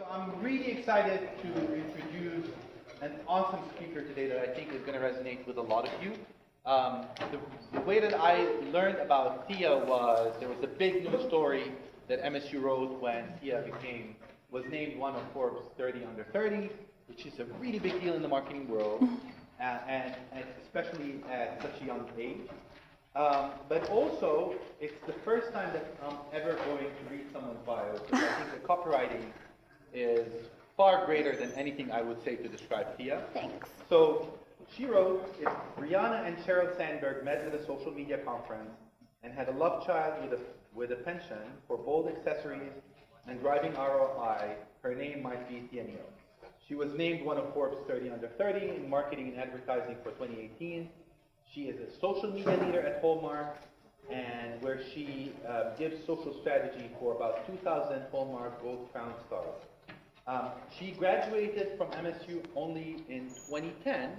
So I'm really excited to introduce an awesome speaker today that I think is going to resonate with a lot of you. The way that I learned about Thea was there was a big news story that MSU wrote when Thea was named one of Forbes 30 under 30, which is a really big deal in the marketing world, and especially at such a young age. But also, it's the first time that I'm ever going to read someone's bio, because I think the copywriting is far greater than anything I would say to describe Thea. Thanks. So she wrote, if Rihanna and Sheryl Sandberg met at a social media conference and had a love child with a penchant for bold accessories and driving ROI, her name might be Thea Neal. She was named one of Forbes 30 under 30 in marketing and advertising for 2018. She is a social media leader at Hallmark, and where she gives social strategy for about 2,000 Hallmark Gold Crown stars. She graduated from MSU only in 2010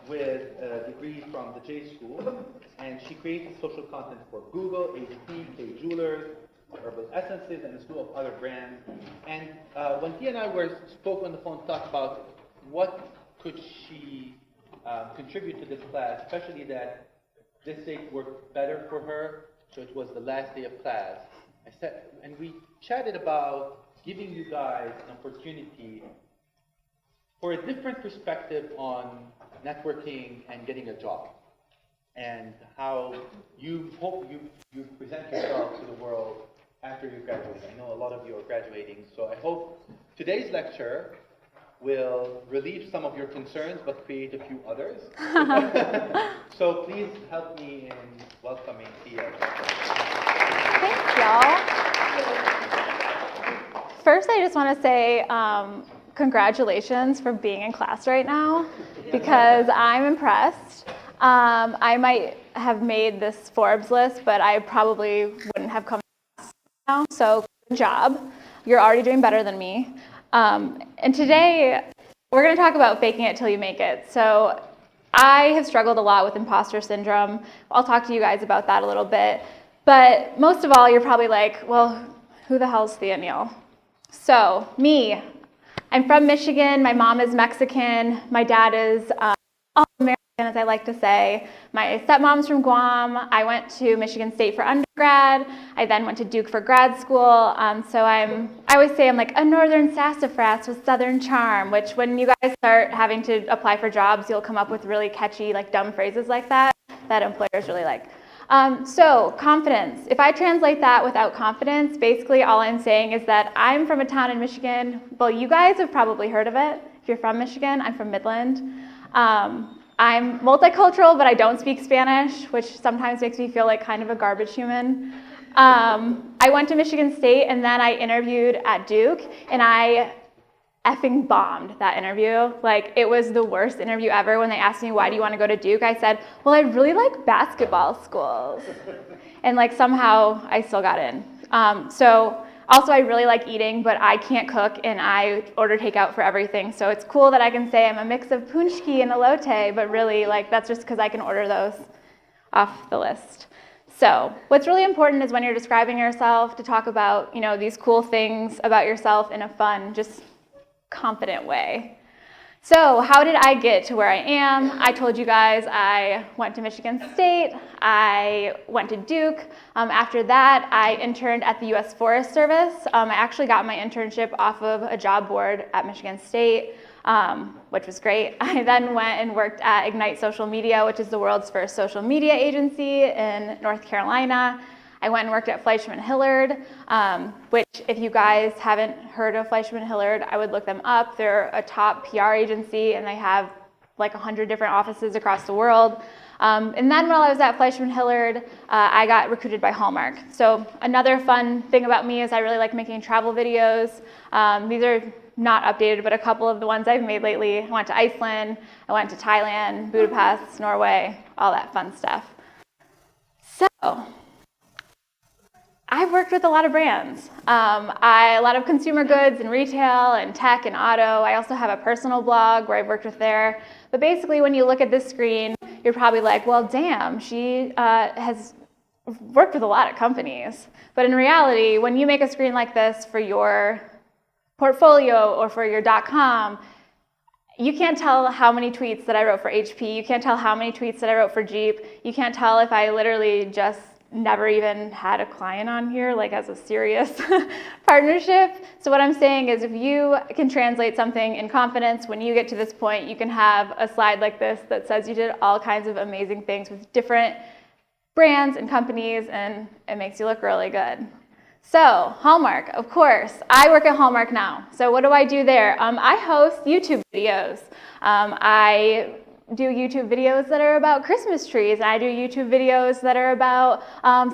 with a degree from the J School, and she created social content for Google, ADV, K Jewelers, Herbal Essences, and a slew of other brands. And when Thea and I spoke on the phone to talk about what could she contribute to this class, especially that this day worked better for her, so it was the last day of class. I said, and we chatted about giving you guys an opportunity for a different perspective on networking and getting a job, and how you hope you present yourself to the world after you graduate. I know a lot of you are graduating, so I hope today's lecture will relieve some of your concerns, but create a few others. So please help me in welcoming Thea. Thanks, y'all. First, I just want to say congratulations for being in class right now, because I'm impressed. I might have made this Forbes list, but I probably wouldn't have come to class now, so good job. You're already doing better than me. And today, we're going to talk about faking it till you make it. So I have struggled a lot with imposter syndrome. I'll talk to you guys about that a little bit. But most of all, you're probably like, well, who the hell's Thea Neal? So me, I'm from Michigan. My mom is Mexican. My dad is all-American, as I like to say. My stepmom's from Guam. I went to Michigan State for undergrad. I then went to Duke for grad school. So I always say I'm like a northern sassafras with southern charm, which when you guys start having to apply for jobs, you'll come up with really catchy, like dumb phrases like that employers really like. So confidence. If I translate that without confidence, basically all I'm saying is that I'm from a town in Michigan. Well, you guys have probably heard of it. If you're from Michigan, I'm from Midland. I'm multicultural, but I don't speak Spanish, which sometimes makes me feel like kind of a garbage human. I went to Michigan State, and then I interviewed at Duke, and I effing bombed that interview. Like, it was the worst interview ever. When they asked me, why do you want to go to Duke? I said, well, I really like basketball schools. And like somehow I still got in. So also I really like eating, but I can't cook and I order takeout for everything. So it's cool that I can say I'm a mix of punchki and elote, but really like that's just because I can order those off the list. So what's really important is when you're describing yourself to talk about, you know, these cool things about yourself in a fun, just confident way. So how did I get to where I am? I told you guys I went to Michigan State. I went to Duke. After that, I interned at the U.S. Forest Service. I actually got my internship off of a job board at Michigan State, which was great. I then went and worked at Ignite Social Media, which is the world's first social media agency in North Carolina. I went and worked at Fleishman Hillard, which if you guys haven't heard of Fleishman Hillard, I would look them up. They're a top PR agency and they have like 100 different offices across the world. And then while I was at Fleishman Hillard, I got recruited by Hallmark. So another fun thing about me is I really like making travel videos. These are not updated, but a couple of the ones I've made lately. I went to Iceland, I went to Thailand, Budapest, Norway, all that fun stuff. So I've worked with a lot of brands, a lot of consumer goods and retail and tech and auto. I also have a personal blog where I've worked with there. But basically, when you look at this screen, you're probably like, well, damn, she has worked with a lot of companies. But in reality, when you make a screen like this for your portfolio or for your .com, you can't tell how many tweets that I wrote for HP. You can't tell how many tweets that I wrote for Jeep. You can't tell if I literally just never even had a client on here, like as a serious partnership. So what I'm saying is if you can translate something in confidence, when you get to this point, you can have a slide like this that says you did all kinds of amazing things with different brands and companies, and it makes you look really good. So Hallmark, of course, I work at Hallmark now. So what do I do there? I host YouTube videos. I do YouTube videos that are about Christmas trees, and I do YouTube videos that are about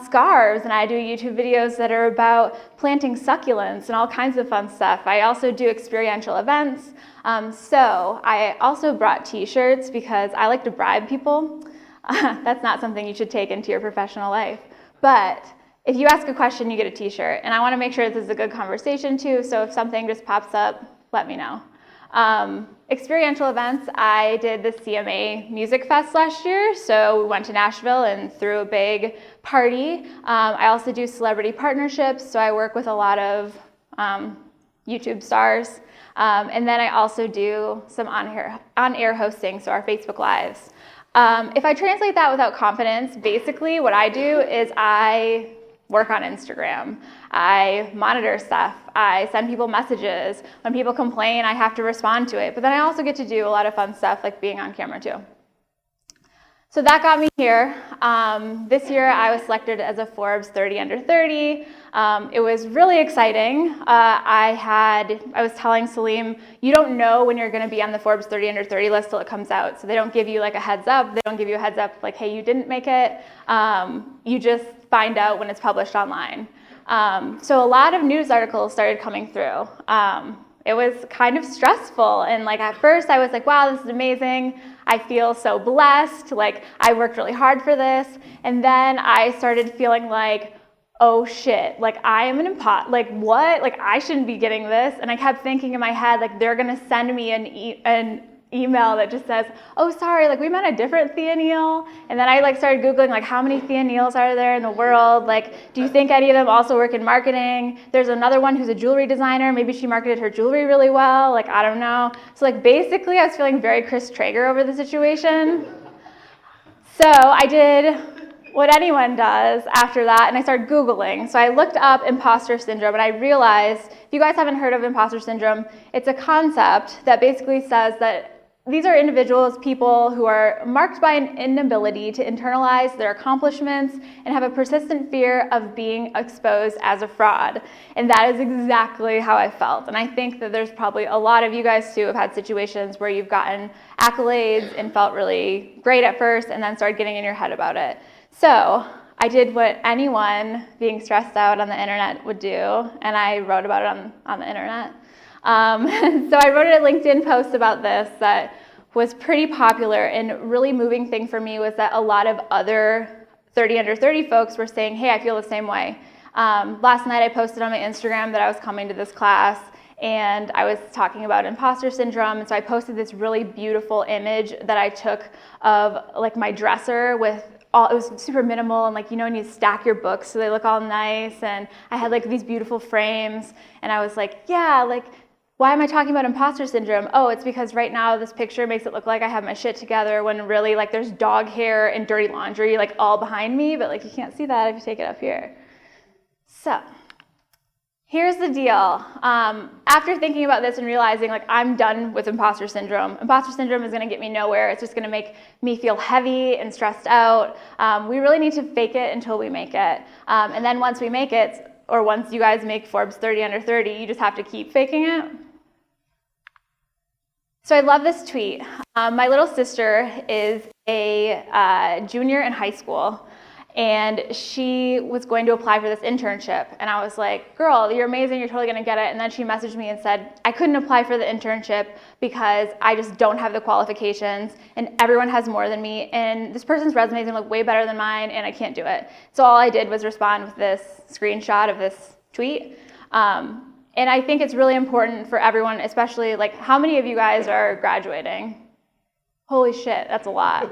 scarves, and I do YouTube videos that are about planting succulents and all kinds of fun stuff. I also do experiential events. So I also brought t-shirts because I like to bribe people. That's not something you should take into your professional life. But if you ask a question, you get a t-shirt. And I want to make sure this is a good conversation too, so if something just pops up, let me know. Experiential events, I did the CMA Music Fest last year, so we went to Nashville and threw a big party. I also do celebrity partnerships, so I work with a lot of YouTube stars. And then I also do some on-air hosting, so our Facebook Lives. If I translate that without confidence, basically what I do is I work on Instagram. I monitor stuff. I send people messages. When people complain, I have to respond to it. But then I also get to do a lot of fun stuff like being on camera too. So that got me here. This year I was selected as a Forbes 30 under 30. It was really exciting. I was telling Salim, you don't know when you're gonna be on the Forbes 30 under 30 list till it comes out. So they don't give you like a heads up. They don't give you a heads up like, hey, you didn't make it. You just find out when it's published online. So a lot of news articles started coming through. It was kind of stressful, and like at first I was like, wow, this is amazing. I feel so blessed, like I worked really hard for this. And then I started feeling like, oh shit, like I am an imposter, like what? Like I shouldn't be getting this. And I kept thinking in my head, like they're gonna send me an email that just says, oh sorry, like we meant a different Thea Neal. And then I like started Googling like how many Thea Neals are there in the world? Like, do you think any of them also work in marketing? There's another one who's a jewelry designer. Maybe she marketed her jewelry really well. Like, I don't know. So like basically I was feeling very Chris Traeger over the situation. So I did what anyone does after that, and I started Googling. So I looked up imposter syndrome, and I realized, if you guys haven't heard of imposter syndrome, it's a concept that basically says that these are individuals, people who are marked by an inability to internalize their accomplishments and have a persistent fear of being exposed as a fraud. And that is exactly how I felt. And I think that there's probably a lot of you guys too have had situations where you've gotten accolades and felt really great at first and then started getting in your head about it. So I did what anyone being stressed out on the internet would do, and I wrote about it on the internet. So I wrote a LinkedIn post about this that was pretty popular, and really moving thing for me was that a lot of other 30 under 30 folks were saying, hey, I feel the same way. Last night I posted on my Instagram that I was coming to this class, and I was talking about imposter syndrome, and so I posted this really beautiful image that I took of like my dresser with it was super minimal, and like, you know, when you stack your books so they look all nice, and I had like these beautiful frames, and I was like, yeah, like, why am I talking about imposter syndrome? Oh, it's because right now this picture makes it look like I have my shit together when really like there's dog hair and dirty laundry like all behind me, but like you can't see that if you take it up here. So here's the deal. After thinking about this and realizing like I'm done with imposter syndrome is gonna get me nowhere. It's just gonna make me feel heavy and stressed out. We really need to fake it until we make it. And then once we make it, or once you guys make Forbes 30 under 30, you just have to keep faking it. So I love this tweet. My little sister is a junior in high school, and she was going to apply for this internship. And I was like, girl, you're amazing, you're totally gonna get it. And then she messaged me and said, I couldn't apply for the internship because I just don't have the qualifications, and everyone has more than me, and this person's resume is gonna look way better than mine, and I can't do it. So all I did was respond with this screenshot of this tweet. And I think it's really important for everyone, especially like, how many of you guys are graduating? Holy shit, that's a lot.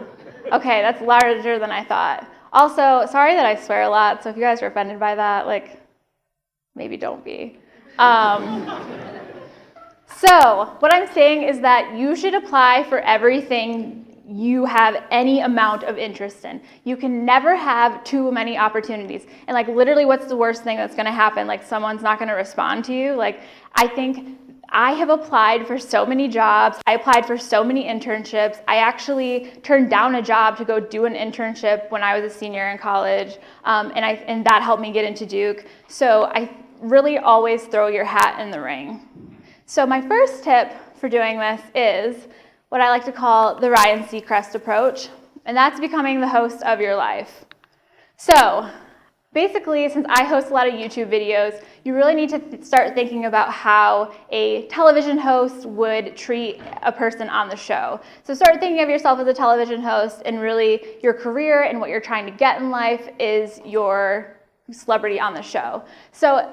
Okay, that's larger than I thought. Also, sorry that I swear a lot, so if you guys are offended by that, like, maybe don't be. So what I'm saying is that you should apply for everything you have any amount of interest in. You can never have too many opportunities. And like literally what's the worst thing that's gonna happen? Like someone's not gonna respond to you. Like I think I have applied for so many jobs. I applied for so many internships. I actually turned down a job to go do an internship when I was a senior in college. And that helped me get into Duke. So I really always throw your hat in the ring. So my first tip for doing this is what I like to call the Ryan Seacrest approach, and that's becoming the host of your life. So basically, since I host a lot of YouTube videos, you really need to start thinking about how a television host would treat a person on the show. So start thinking of yourself as a television host, and really your career and what you're trying to get in life is your celebrity on the show. So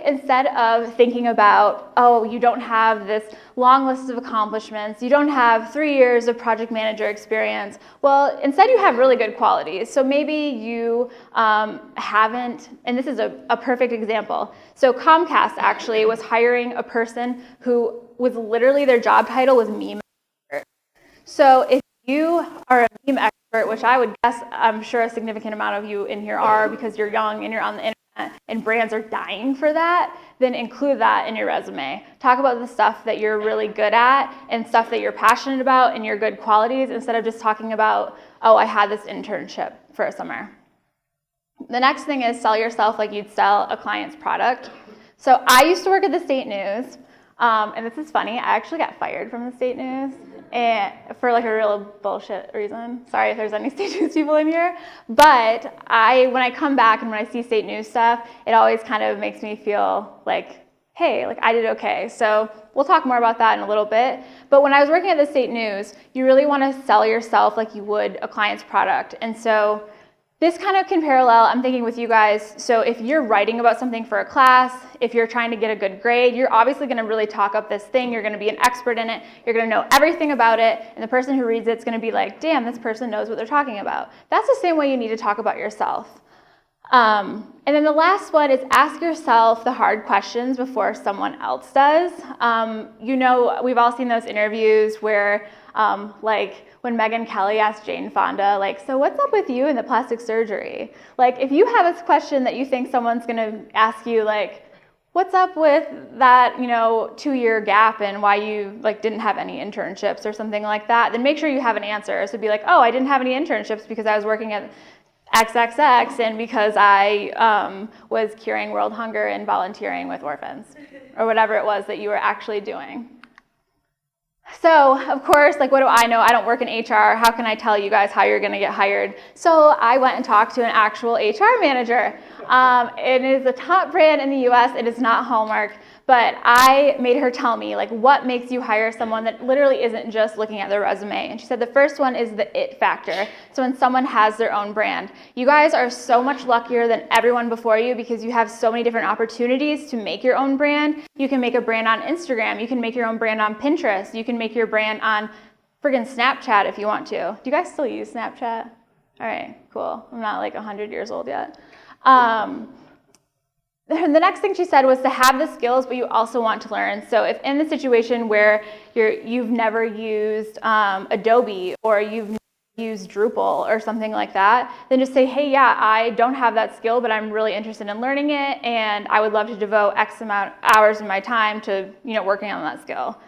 instead of thinking about, oh, you don't have this long list of accomplishments, you don't have 3 years of project manager experience, well, instead you have really good qualities. So maybe you haven't, and this is a perfect example. So Comcast actually was hiring a person who was literally, their job title was meme expert. So if you are a meme expert, which I would guess, I'm sure a significant amount of you in here are because you're young and you're on the internet and brands are dying for that, then include that in your resume. Talk about the stuff that you're really good at and stuff that you're passionate about and your good qualities instead of just talking about, oh, I had this internship for a summer. The next thing is sell yourself like you'd sell a client's product. So I used to work at the State News, and this is funny, I actually got fired from the State News. And for like a real bullshit reason. Sorry if there's any State News people in here. But when I come back and when I see State News stuff, it always kind of makes me feel like, hey, like I did okay. So we'll talk more about that in a little bit. But when I was working at the State News, you really want to sell yourself like you would a client's product. And so this kind of can parallel, I'm thinking with you guys, so if you're writing about something for a class, if you're trying to get a good grade, you're obviously going to really talk up this thing, you're going to be an expert in it, you're going to know everything about it, and the person who reads it's going to be like, damn, this person knows what they're talking about. That's the same way you need to talk about yourself. And then the last one is ask yourself the hard questions before someone else does. You know, we've all seen those interviews where like when Megyn Kelly asked Jane Fonda, like, so what's up with you and the plastic surgery? Like, if you have a question that you think someone's gonna ask you, like, what's up with that, 2-year gap and why you like didn't have any internships or something like that, then make sure you have an answer. So be like, oh, I didn't have any internships because I was working at XXX and because I was curing world hunger and volunteering with orphans or whatever it was that you were actually doing. So, of course, like, what do I know? I don't work in HR. How can I tell you guys how you're going to get hired? So I went and talked to an actual HR manager. It is a top brand in the US. It is not Hallmark. But I made her tell me, like, what makes you hire someone that literally isn't just looking at their resume. And she said the first one is the it factor. So when someone has their own brand. You guys are so much luckier than everyone before you because you have so many different opportunities to make your own brand. You can make a brand on Instagram. You can make your own brand on Pinterest. You can make your brand on friggin' Snapchat if you want to. Do you guys still use Snapchat? All right, cool. I'm not like 100 years old yet. The next thing she said was to have the skills, but you also want to learn. So if in the situation where you've never used Adobe or you've never used Drupal or something like that, then just say, hey, yeah, I don't have that skill, but I'm really interested in learning it, and I would love to devote X amount of hours of my time to working on that skill.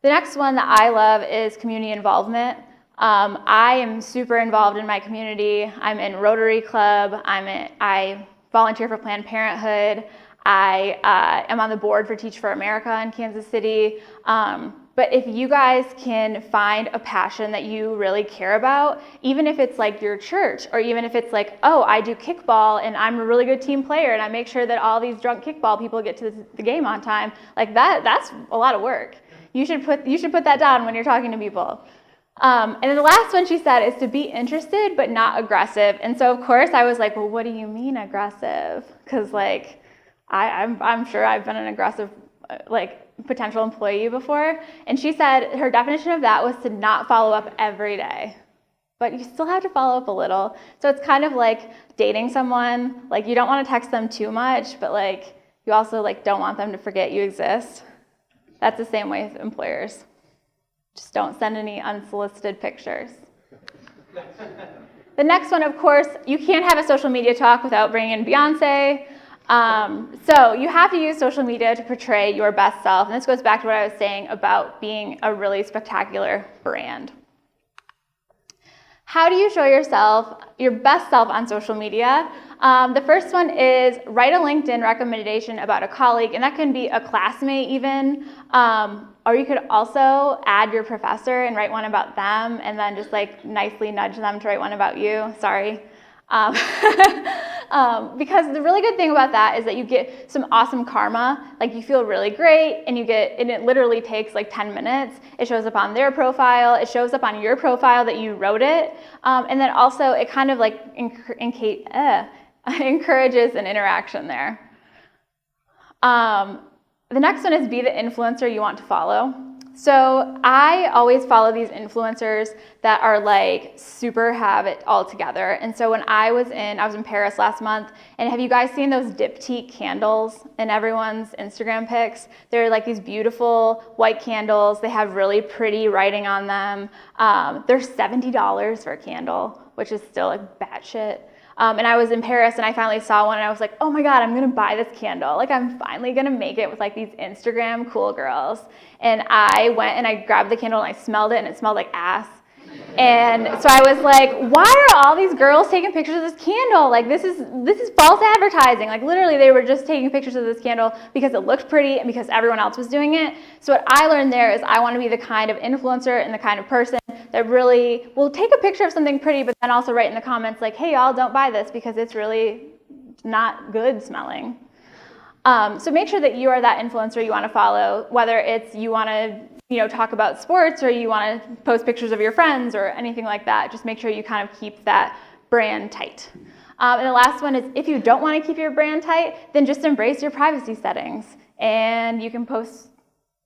The next one that I love is community involvement. I am super involved in my community. I'm in Rotary Club. I volunteer for Planned Parenthood. I am on the board for Teach for America in Kansas City. But if you guys can find a passion that you really care about, even if it's like your church, or even if it's like, oh, I do kickball and I'm a really good team player and I make sure that all these drunk kickball people get to the game on time, like that's a lot of work. You should put that down when you're talking to people. And then the last one she said is to be interested but not aggressive. And so of course I was like, well, what do you mean aggressive? Because like I'm sure I've been an aggressive potential employee before. And she said her definition of that was to not follow up every day. But you still have to follow up a little. So it's kind of like dating someone. Like you don't want to text them too much, but like you also like don't want them to forget you exist. That's the same way with employers. Just don't send any unsolicited pictures. The next one, of course, you can't have a social media talk without bringing in Beyonce. So you have to use social media to portray your best self. And this goes back to what I was saying about being a really spectacular brand. How do you show yourself, your best self on social media? The first one is write a LinkedIn recommendation about a colleague, and that can be a classmate even, or you could also add your professor and write one about them, and then just like nicely nudge them to write one about you. Sorry. Because the really good thing about that is that you get some awesome karma. Like you feel really great, and it literally takes like 10 minutes. It shows up on their profile. It shows up on your profile that you wrote it, and then also it kind of like encourages an interaction there. The next one is be the influencer you want to follow. So I always follow these influencers that are like super have it all together. And so when I was in Paris last month, and have you guys seen those diptyque candles in everyone's Instagram pics? They're like these beautiful white candles. They have really pretty writing on them. They're $70 for a candle, which is still like batshit. And I was in Paris and I finally saw one and I was like, oh my God, I'm gonna buy this candle. Like I'm finally gonna make it with like these Instagram cool girls. And I went and I grabbed the candle and I smelled it and it smelled like ass. And so I was like, why are all these girls taking pictures of this candle? Like this is false advertising. Like literally they were just taking pictures of this candle because it looked pretty and because everyone else was doing it. So what I learned there is I want to be the kind of influencer and the kind of person that really will take a picture of something pretty, but then also write in the comments like, hey y'all, don't buy this because it's really not good smelling. So make sure that you are that influencer you want to follow, whether it's you want to talk about sports or you want to post pictures of your friends or anything like that. Just make sure you kind of keep that brand tight. And the last one is if you don't want to keep your brand tight, then just embrace your privacy settings and you can post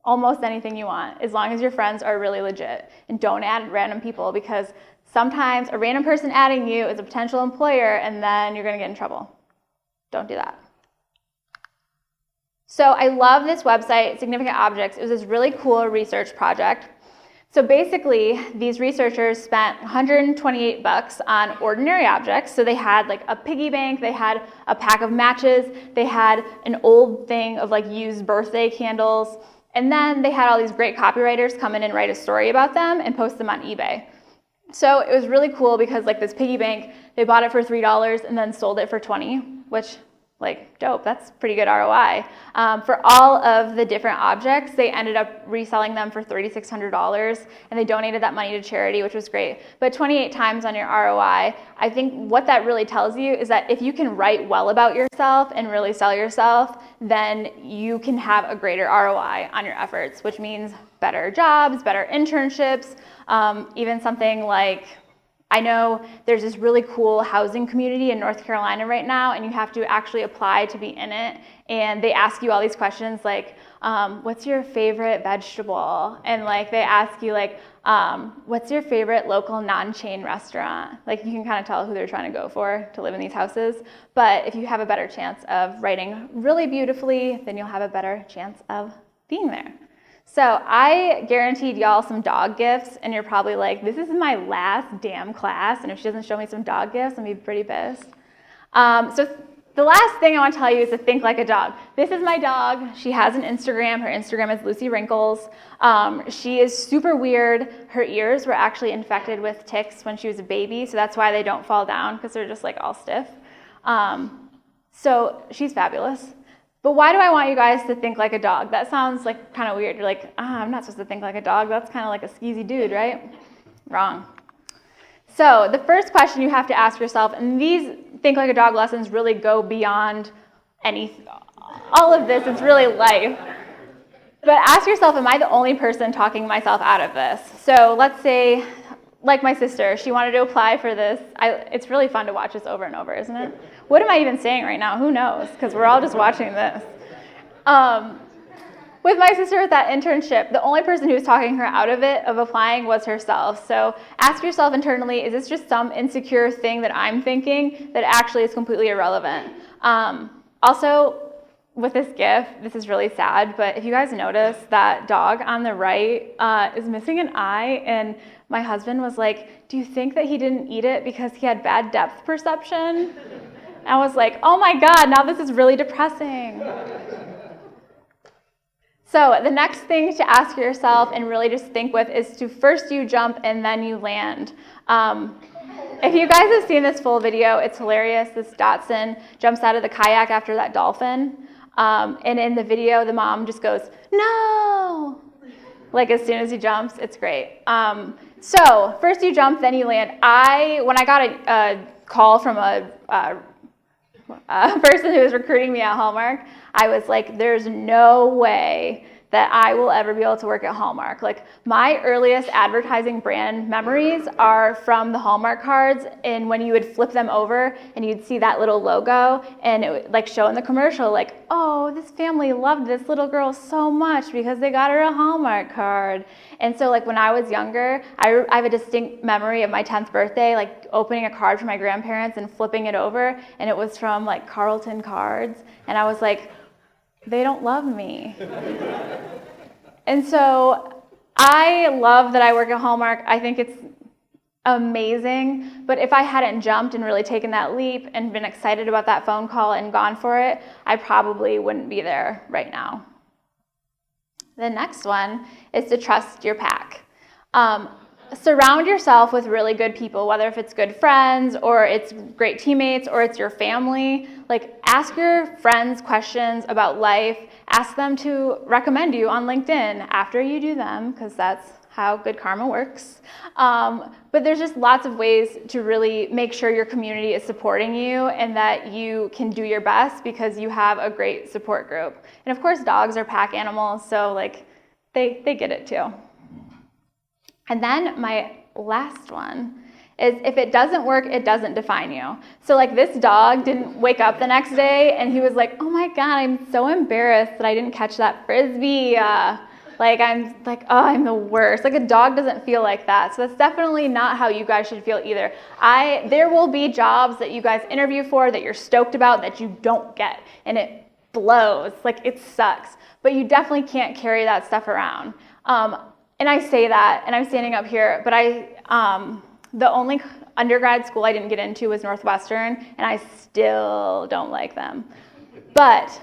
almost anything you want as long as your friends are really legit. And don't add random people because sometimes a random person adding you is a potential employer and then you're going to get in trouble. Don't do that. So I love this website, Significant Objects. It was this really cool research project. So basically, these researchers spent $128 on ordinary objects. So they had like a piggy bank, they had a pack of matches, they had an old thing of like used birthday candles, and then they had all these great copywriters come in and write a story about them and post them on eBay. So it was really cool because like this piggy bank, they bought it for $3 and then sold it for $20, which like dope, that's pretty good ROI. For all of the different objects, they ended up reselling them for $3,600 and they donated that money to charity, which was great. But 28 times on your ROI, I think what that really tells you is that if you can write well about yourself and really sell yourself, then you can have a greater ROI on your efforts, which means better jobs, better internships, even something like, I know there's this really cool housing community in North Carolina right now, and you have to actually apply to be in it. And they ask you all these questions like, what's your favorite vegetable? And like they ask you like, what's your favorite local non-chain restaurant? Like you can kind of tell who they're trying to go for to live in these houses. But if you have a better chance of writing really beautifully, then you'll have a better chance of being there. So I guaranteed y'all some dog gifts, and you're probably like, this is my last damn class, and if she doesn't show me some dog gifts, I'm gonna be pretty pissed. So the last thing I want to tell you is to think like a dog. This is my dog. She has an Instagram. Her Instagram is Lucy Wrinkles. She is super weird. Her ears were actually infected with ticks when she was a baby, so that's why they don't fall down, because they're just like all stiff. So she's fabulous. But why do I want you guys to think like a dog? That sounds like kind of weird. You're like, I'm not supposed to think like a dog. That's kind of like a skeezy dude, right? Wrong. So the first question you have to ask yourself, and these think like a dog lessons really go beyond all of this. It's really life. But ask yourself, am I the only person talking myself out of this? So let's say, like my sister, she wanted to apply for this. It's really fun to watch this over and over, isn't it? What am I even saying right now? Who knows? Because we're all just watching this. With my sister with that internship, the only person who was talking her out of it, of applying, was herself. So ask yourself internally, is this just some insecure thing that I'm thinking that actually is completely irrelevant? Also, with this GIF, this is really sad, but if you guys notice, that dog on the right is missing an eye, and my husband was like, do you think that he didn't eat it because he had bad depth perception? I was like, oh my God, now this is really depressing. So the next thing to ask yourself and really just think with is to first you jump and then you land. If you guys have seen this full video, it's hilarious. This Dachshund jumps out of the kayak after that dolphin. And in the video, the mom just goes, no! Like as soon as he jumps, it's great. So first you jump, then you land. When I got a call from a person who was recruiting me at Hallmark, I was like, there's no way that I will ever be able to work at Hallmark. Like, my earliest advertising brand memories are from the Hallmark cards, and when you would flip them over and you'd see that little logo, and it would like show in the commercial, like, oh, this family loved this little girl so much because they got her a Hallmark card. And so like when I was younger, I have a distinct memory of my 10th birthday, like opening a card for my grandparents and flipping it over, and it was from like Carlton Cards, and I was like, they don't love me. And so I love that I work at Hallmark. I think it's amazing. But if I hadn't jumped and really taken that leap and been excited about that phone call and gone for it, I probably wouldn't be there right now. The next one is to trust your pack. Surround yourself with really good people, whether if it's good friends or it's great teammates or it's your family. Like, ask your friends questions about life. Ask them to recommend you on LinkedIn after you do them, because that's how good karma works. But there's just lots of ways to really make sure your community is supporting you and that you can do your best because you have a great support group. And of course, dogs are pack animals, so like they get it too. And then my last one is, if it doesn't work, it doesn't define you. So like, this dog didn't wake up the next day and he was like, oh my God, I'm so embarrassed that I didn't catch that Frisbee. Like, I'm like, oh, I'm the worst. Like, a dog doesn't feel like that. So that's definitely not how you guys should feel either. There will be jobs that you guys interview for that you're stoked about that you don't get, and it blows. Like, it sucks. But you definitely can't carry that stuff around. And I say that, and I'm standing up here, but the only undergrad school I didn't get into was Northwestern, and I still don't like them. But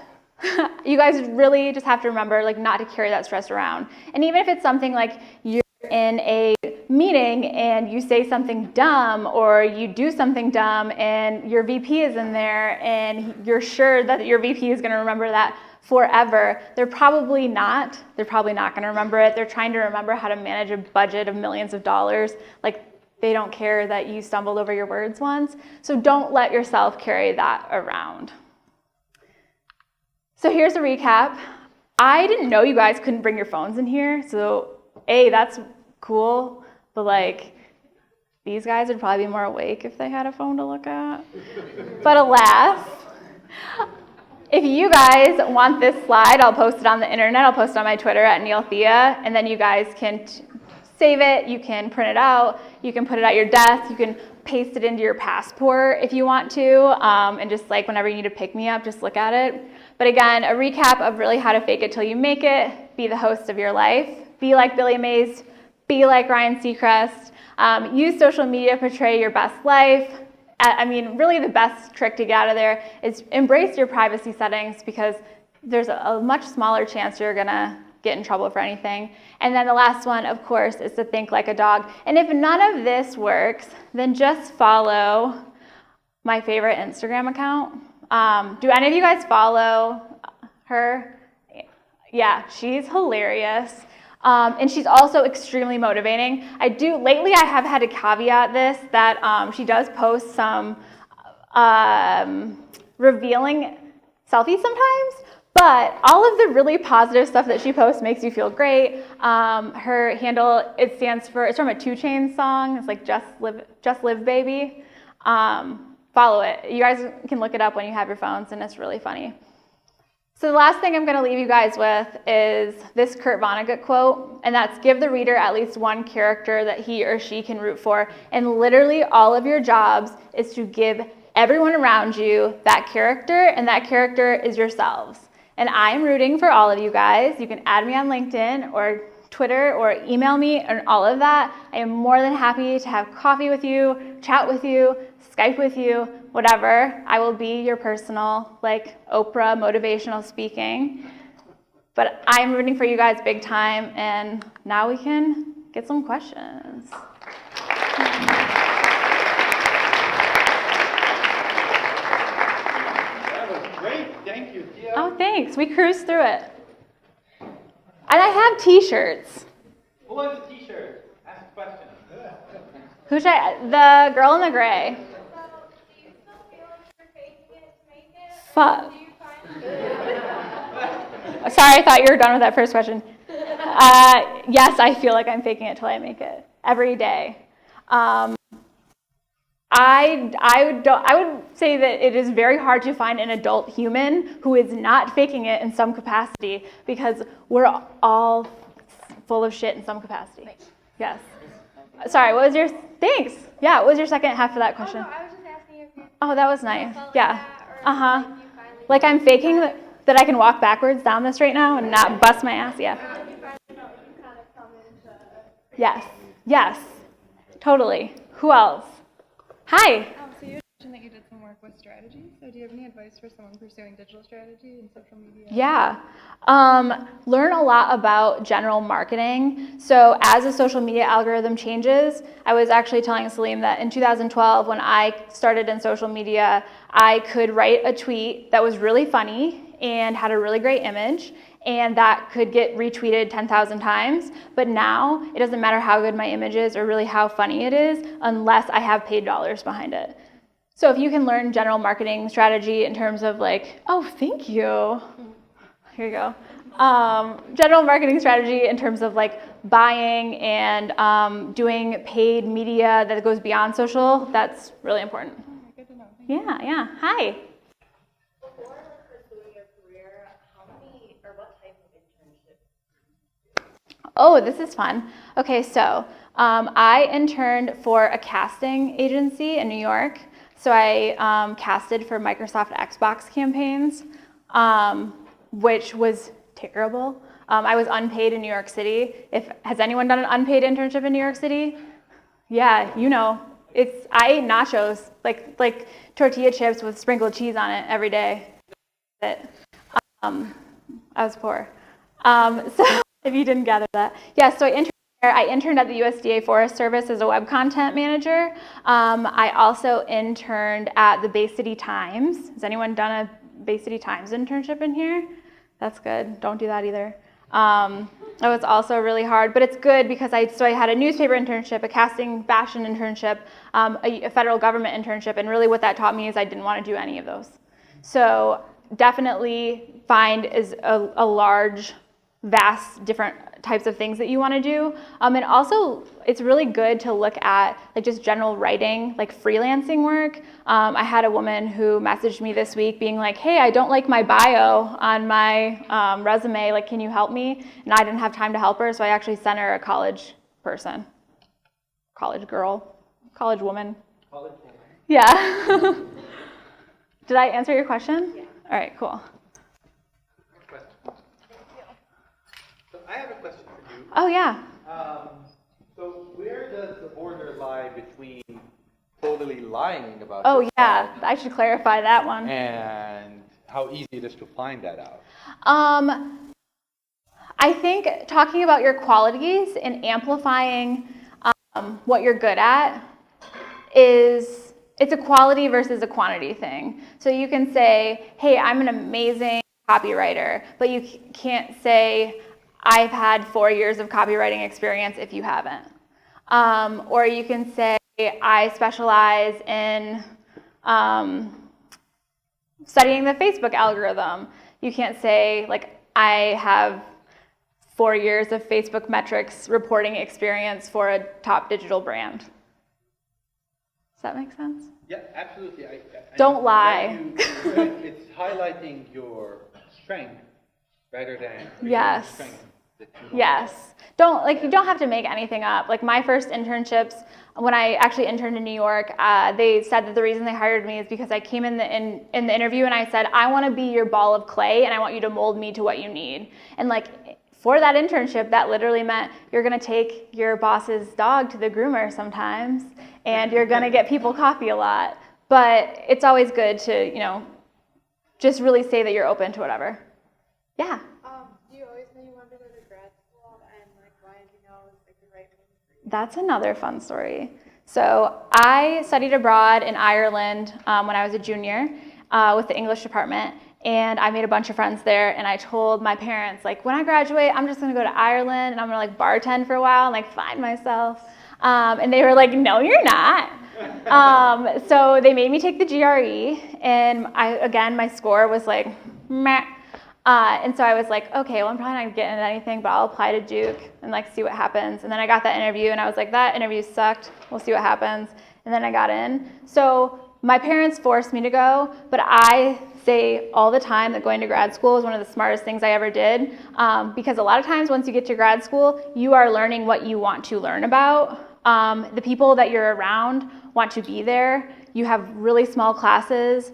you guys really just have to remember, like, not to carry that stress around. And even if it's something like you're in a meeting and you say something dumb or you do something dumb and your VP is in there and you're sure that your VP is going to remember that forever, they're probably not going to remember it. They're trying to remember how to manage a budget of millions of dollars. Like, they don't care that you stumbled over your words once. So don't let yourself carry that around. So here's a recap. I didn't know you guys couldn't bring your phones in here. So A, that's cool, but like, these guys would probably be more awake if they had a phone to look at. But alas, if you guys want this slide, I'll post it on the internet. I'll post it on my Twitter at Neal Thea, and then you guys can save it. You can print it out. You can put it at your desk. You can paste it into your passport if you want to, and just like whenever you need to pick me up, just look at it. But again, a recap of really how to fake it till you make it. Be the host of your life. Be like Billy Mays. Be like Ryan Seacrest. Use social media to portray your best life. I mean, really the best trick to get out of there is embrace your privacy settings, because there's a much smaller chance you're gonna get in trouble for anything. And then the last one, of course, is to think like a dog. And if none of this works, then just follow my favorite Instagram account. Do any of you guys follow her? Yeah, she's hilarious. And she's also extremely motivating. Lately I have had to caveat this, that she does post some revealing selfies sometimes, but all of the really positive stuff that she posts makes you feel great. Her handle, it's from a 2 Chainz song. It's like Just Live Baby. Follow it. You guys can look it up when you have your phones, and it's really funny. So the last thing I'm going to leave you guys with is this Kurt Vonnegut quote, and that's, give the reader at least one character that he or she can root for. And literally all of your jobs is to give everyone around you that character, and that character is yourselves. And I'm rooting for all of you guys. You can add me on LinkedIn or Twitter or email me and all of that. I am more than happy to have coffee with you, chat with you, Skype with you, whatever. I will be your personal, like Oprah motivational speaking. But I'm rooting for you guys big time, and now we can get some questions. That was great. Thank you, Thea. Oh, thanks. We cruised through it. And I have t-shirts. Who wants a t-shirt? Ask a question. Who should I? The girl in the gray. So, do you still feel like you're faking it to make it? Fuck. Do you find Sorry, I thought you were done with that first question. Yes, I feel like I'm faking it till I make it every day. I would say that it is very hard to find an adult human who is not faking it in some capacity, because we're all full of shit in some capacity. Yes. Sorry, what was your, thanks. Yeah, what was your second half of that question? Oh, no, I was just asking if you Oh, that was nice. felt like Yeah. that, or Uh-huh. like you finally Like I'm faking that I can walk backwards down this right now and not bust my ass. Yeah. you finally felt you kind of come into Yes. Yes. Totally. Who else? Hi. So you mentioned that you did some work with strategy. So do you have any advice for someone pursuing digital strategy and social media? Yeah. Learn a lot about general marketing. So as a social media algorithm changes, I was actually telling Salim that in 2012, when I started in social media, I could write a tweet that was really funny and had a really great image, and that could get retweeted 10,000 times. But now it doesn't matter how good my image is or really how funny it is unless I have paid dollars behind it. So if you can learn general marketing strategy in terms of like, oh, thank you. Here you go. General marketing strategy in terms of like buying and doing paid media that goes beyond social, that's really important. Good to know. Thank you. Yeah. Hi. Before pursuing your career, how many or what type of internship? Oh, this is fun. Okay, so I interned for a casting agency in New York. So I casted for Microsoft Xbox campaigns, which was terrible. I was unpaid in New York City. Has anyone done an unpaid internship in New York City? Yeah, you know. I ate nachos, like tortilla chips with sprinkled cheese on it every day. I was poor. So if you didn't gather that. Yeah, so I interned at the USDA Forest Service as a web content manager. I also interned at the Bay City Times. Has anyone done a Bay City Times internship in here? That's good. Don't do that either. That was also really hard, but it's good because I had a newspaper internship, a casting fashion internship, a federal government internship, and really what that taught me is I didn't want to do any of those. So definitely find is a large, vast, different types of things that you want to do. And also, it's really good to look at like just general writing, like freelancing work. I had a woman who messaged me this week being like, hey, I don't like my bio on my resume. Like, can you help me? And I didn't have time to help her, so I actually sent her a college person, college girl, college woman. College woman. Yeah. Did I answer your question? Yeah. All right, cool. Good question. So I have a question for you. Oh, yeah. So where does the border lie between totally lying about Oh, yourself yeah. I should clarify that one. and how easy it is to find that out? I think talking about your qualities and amplifying what you're good at it's a quality versus a quantity thing. So you can say, hey, I'm an amazing copywriter, but you can't say, I've had 4 years of copywriting experience if you haven't. Or you can say, I specialize in studying the Facebook algorithm. You can't say, like, I have 4 years of Facebook metrics reporting experience for a top digital brand. Does that make sense? Yeah, absolutely. Don't lie. It's highlighting your strength rather than Yes. strength that you don't Yes. You don't have to make anything up. Like my first internships, when I actually interned in New York, they said that the reason they hired me is because I came in the interview and I said, I want to be your ball of clay and I want you to mold me to what you need. And like for that internship, that literally meant you're going to take your boss's dog to the groomer sometimes and you're going to get people coffee a lot. But it's always good to, you know, just really say that you're open to whatever. Yeah. Do you always know you wanted to go to grad school, and like why did you know it was like the right move for you? That's another fun story. So I studied abroad in Ireland when I was a junior with the English department, and I made a bunch of friends there, and I told my parents, like, when I graduate, I'm just gonna go to Ireland, and I'm gonna like bartend for a while and like find myself. And they were like, no, you're not. So they made me take the GRE, and my score was like, meh. And so I was like, okay, well, I'm probably not getting into anything, but I'll apply to Duke and like see what happens. And then I got that interview, and I was like, that interview sucked. We'll see what happens. And then I got in. So my parents forced me to go, but I say all the time that going to grad school is one of the smartest things I ever did, because a lot of times once you get to grad school, you are learning what you want to learn about. The people that you're around want to be there. You have really small classes.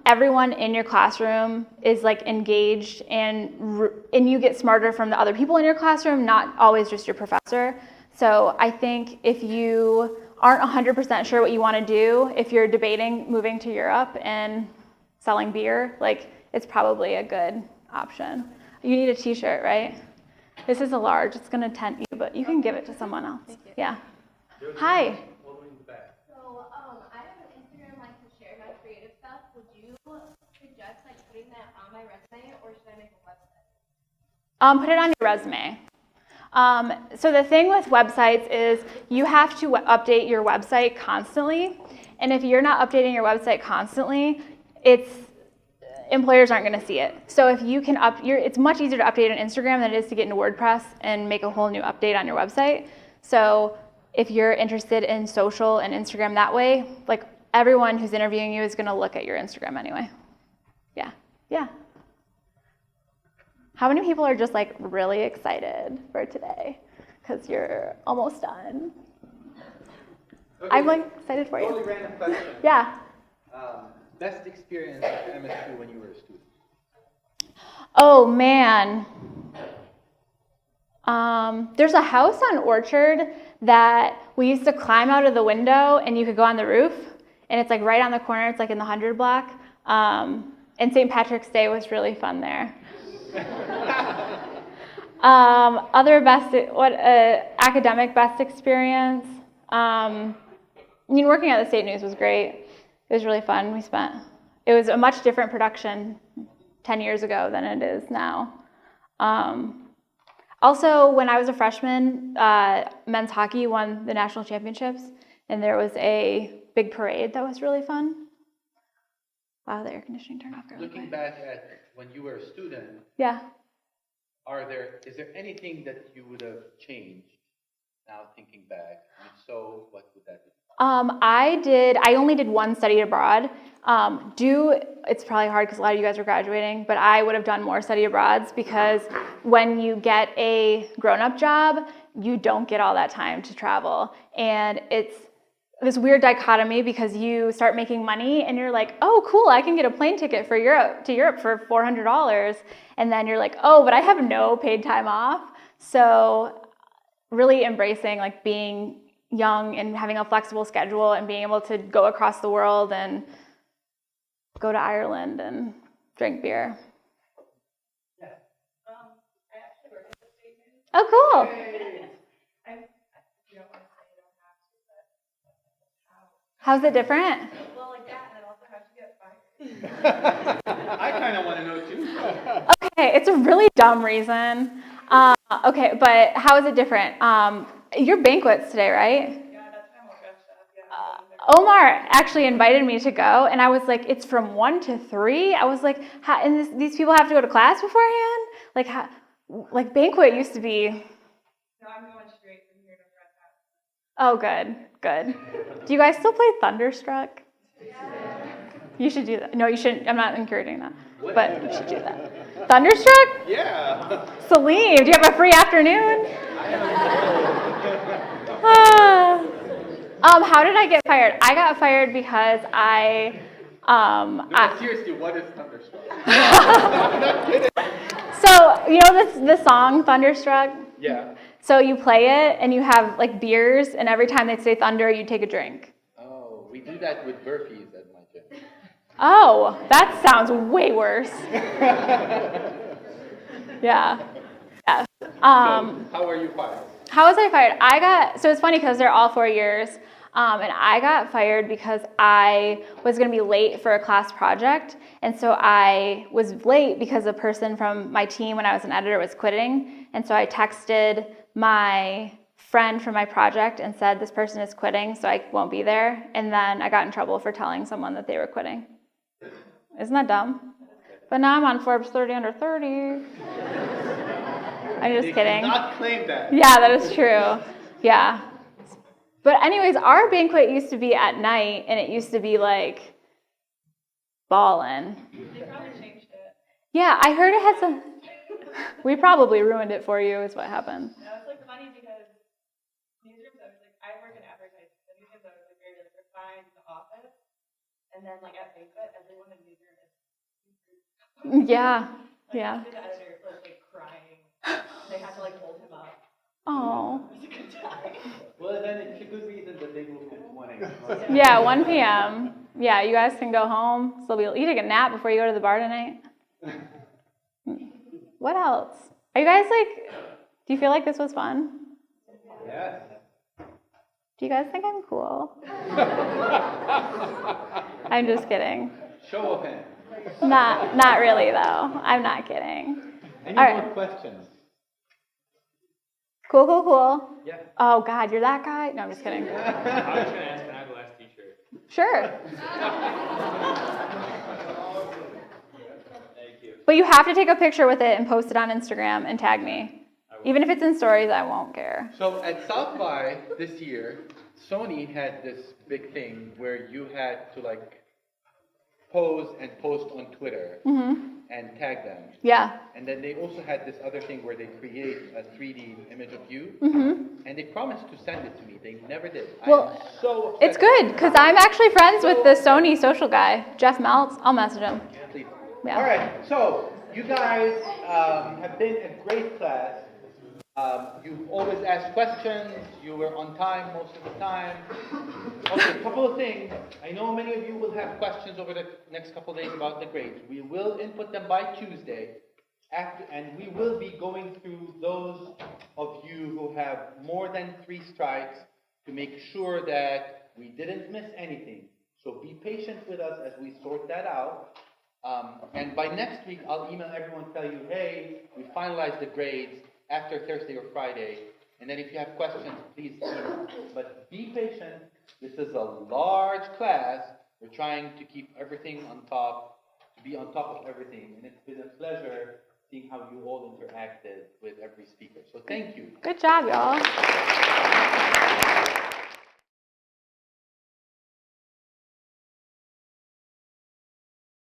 Everyone in your classroom is like engaged, and you get smarter from the other people in your classroom, not always just your professor. So I think if you aren't 100% sure what you want to do, if you're debating moving to Europe and selling beer, like it's probably a good option. You need a t-shirt, right? This is a large, it's gonna tempt you, but you can give it to someone else. Thank you. Yeah. Hi. So, I have an Instagram like to share my creative stuff. Would you suggest like putting that on my resume, or should I make a website? Put it on your resume. So the thing with websites is you have to update your website constantly. And if you're not updating your website constantly, employers aren't going to see it. So if you can it's much easier to update on Instagram than it is to get into WordPress and make a whole new update on your website. So if you're interested in social and Instagram that way, like everyone who's interviewing you is going to look at your Instagram anyway. Yeah. Yeah. How many people are just like really excited for today? Because you're almost done. Okay, I'm like excited for you. totally random question. Yeah. Best experience at MSU when you were a student? Oh man. There's a house on Orchard that we used to climb out of the window and you could go on the roof, and it's like right on the corner. It's like in the 100 block. And St. Patrick's Day was really fun there. Academic best experience. Working at the State News was great. It was really fun. It was a much different production 10 years ago than it is now. Also, when I was a freshman, men's hockey won the national championships, and there was a big parade that was really fun. Wow, the air conditioning turned off. Looking back at when you were a student, Yeah. is there anything that you would have changed now thinking back? And if so, what would that be? I only did one study abroad. It's probably hard because a lot of you guys are graduating, but I would have done more study abroads, because when you get a grown-up job, you don't get all that time to travel. And it's this weird dichotomy, because you start making money and you're like, oh, cool, I can get a plane ticket to Europe for $400. And then you're like, oh, but I have no paid time off. So really embracing like being young and having a flexible schedule and being able to go across the world and go to Ireland and drink beer. I actually work at the State News. Oh, cool. You don't want to say you don't have to, but How's it different? well, like that, and then also how'd you get fired? I kind of want to know too. Okay, it's a really dumb reason. Okay, but how is it different? Your banquet's today, right? Yeah, that's kind of dressed up. Yeah. Omar actually invited me to go, and I was like, it's from 1 to 3. I was like, and these people have to go to class beforehand? Like banquet used to be. No, I'm going straight from here to dress up. Oh, good. Do you guys still play Thunderstruck? Yeah. You should do that. No, you shouldn't. I'm not encouraging that, but you should do that. Thunderstruck? Yeah. Salim, do you have a free afternoon? I have Ah. How did I get fired? I got fired because Seriously, what is thunderstruck? So, you know the song Thunderstruck? Yeah. So you play it and you have like beers, and every time they say thunder, you take a drink. Oh, we do that with burpees at my gym. Oh, that sounds way worse. Yeah. Yes. How are you fired? How was I fired? So it's funny because they're all 4 years, and I got fired because I was going to be late for a class project, and so I was late because a person from my team when I was an editor was quitting, and so I texted my friend from my project and said, this person is quitting, so I won't be there, and then I got in trouble for telling someone that they were quitting. Isn't that dumb? But now I'm on Forbes 30 under 30. I'm just kidding. Did not claim that. Yeah, that is true. Yeah. But anyways, our banquet used to be at night, and it used to be like ballin'. They probably changed it. Yeah, I heard it had some. We probably ruined it for you, is what happened. No, it's like funny because newsrooms, I was like, I work in advertising, so newsrooms, I was like very like refined in the office, and then like at banquet, everyone in the newsroom is Yeah, like, yeah. the editor was like crying. They had to like hold him up. Oh. It was a good time. Well, then it's a good reason that they moved it to 1 a.m. Yeah, 1 p.m. Yeah, you guys can go home. So you take a nap before you go to the bar tonight. What else? Are you guys like, do you feel like this was fun? Yes. Do you guys think I'm cool? I'm just kidding. Show of hands. Not really though. I'm not kidding. Any All right. more questions? Cool. Yeah. Oh God, you're that guy? No, I'm just kidding. I was going to ask, can I have the last t-shirt? Sure. Thank you. But you have to take a picture with it and post it on Instagram and tag me. Even if it's in stories, I won't care. So at South by this year, Sony had this big thing where you had to like pose and post on Twitter and tag them. Yeah. And then they also had this other thing where they create a 3D image of you, and they promised to send it to me. They never did. Well, I am so upset. It's good because I'm actually friends with the Sony social guy, Jeff Meltz. I'll message him. Please. Yeah. All right, so you guys have been a great class. You've always asked questions. You were on time most of the time. Okay, a couple of things. I know many of you will have questions over the next couple of days about the grades. We will input them by Tuesday, and we will be going through those of you who have more than 3 strikes to make sure that we didn't miss anything. So be patient with us as we sort that out. And by next week, I'll email everyone, tell you, hey, we finalized the grades after Thursday or Friday. And then if you have questions, please email. But be patient. This is a large class. We're trying to keep everything on top, to be on top of everything. And it's been a pleasure seeing how you all interacted with every speaker. So thank you. Good job, y'all.